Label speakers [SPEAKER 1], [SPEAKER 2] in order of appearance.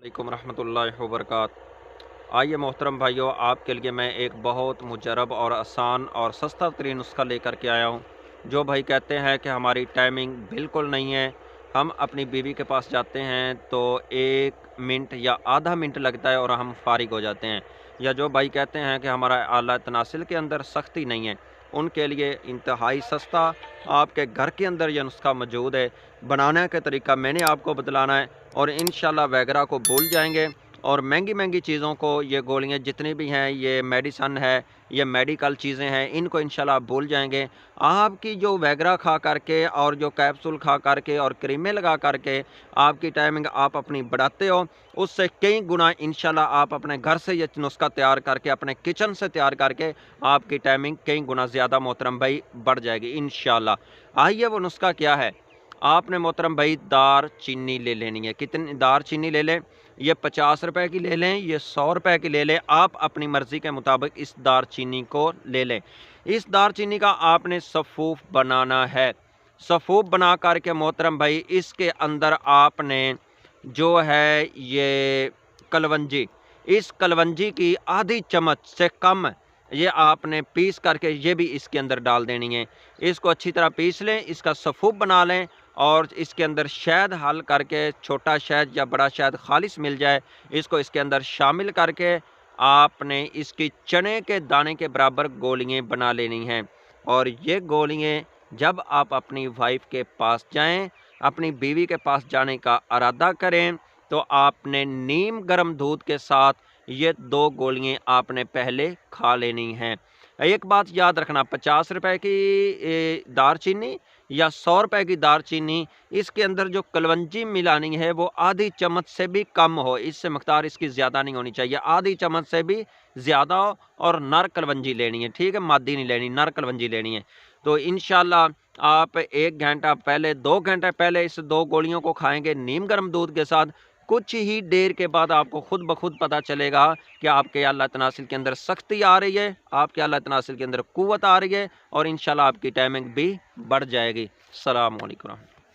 [SPEAKER 1] वालेकुम रहमतुल्लाहि व बरकातहू। आइए मोहतरम भाइयों, आपके लिए मैं एक बहुत मुजरब और आसान और सस्ता तरीन नुस्खा लेकर के आया हूँ। जो भाई कहते हैं कि हमारी टाइमिंग बिल्कुल नहीं है, हम अपनी बीवी के पास जाते हैं तो 1 मिनट या आधा मिनट लगता है और हम फारिग हो जाते हैं, या जो भाई कहते हैं कि हमारा आला तनासिल के अंदर सख्ती नहीं है, उनके लिए इंतहाई सस्ता आपके घर के अंदर यह नुस्खा मौजूद है। बनाने का तरीका मैंने आपको बतलाना है और इंशाल्लाह वगैरह को भूल जाएंगे। और महंगी चीज़ों को, ये गोलियां जितनी भी हैं, ये मेडिसन है, ये मेडिकल चीज़ें हैं, इनको इंशाल्लाह भूल जाएंगे। आपकी जो वगैरह खा करके और जो कैप्सूल खा करके और क्रीमें लगा करके आपकी टाइमिंग आप अपनी बढ़ाते हो, उससे कई गुना इंशाल्लाह आप अपने घर से ये नुस्खा तैयार करके, अपने किचन से तैयार करके आपकी टाइमिंग कई गुना ज़्यादा मोहतरम भाई बढ़ जाएगी इंशाल्लाह। आइए वो नुस्खा क्या है। आपने मोहतरम भाई दार चीनी ले लेनी है। कितनी दार चीनी ले लें? ये 50 रुपए की ले लें, ये 100 रुपए की ले लें, आप अपनी मर्ज़ी के मुताबिक इस दार चीनी को ले लें। इस दार चीनी का आपने सफ़ूफ बनाना है। सफ़ूफ बना करके मोहतरम भाई इसके अंदर आपने जो है ये कलवंजी, इस कलवंजी की आधी चम्मच से कम ये आपने पीस करके ये भी इसके अंदर डाल देनी है। इसको अच्छी तरह पीस लें, इसका सफ़ूफ बना लें और इसके अंदर शहद हल करके, छोटा शहद या बड़ा शहद खालिस मिल जाए, इसको इसके अंदर शामिल करके आपने इसकी चने के दाने के बराबर गोलियां बना लेनी हैं। और ये गोलियां जब आप अपनी वाइफ के पास जाएं, अपनी बीवी के पास जाने का इरादा करें, तो आपने नीम गर्म दूध के साथ ये 2 गोलियां आपने पहले खा लेनी हैं। एक बात याद रखना, 50 रुपए की दार चीनी या 100 रुपए की दार चीनी, इसके अंदर जो कलवंजी मिलानी है वो आधी चम्मच से भी कम हो, इससे मकदार इसकी ज़्यादा नहीं होनी चाहिए। आधी चम्मच से भी ज़्यादा हो और नर कलवंजी लेनी है, ठीक है, मादी नहीं लेनी, नर कलवंजी लेनी है। तो इंशाल्लाह आप 1 घंटा पहले, 2 घंटे पहले इस 2 गोलियों को खाएंगे नीम गर्म दूध के साथ। कुछ ही देर के बाद आपको खुद ब खुद पता चलेगा कि आपके अल्लाह तनासिल के अंदर सख्ती आ रही है, आपके अल्लाह तनासिल के अंदर कुव्वत आ रही है और इंशाल्लाह आपकी टाइमिंग भी बढ़ जाएगी। अस्सलाम वालेकुम।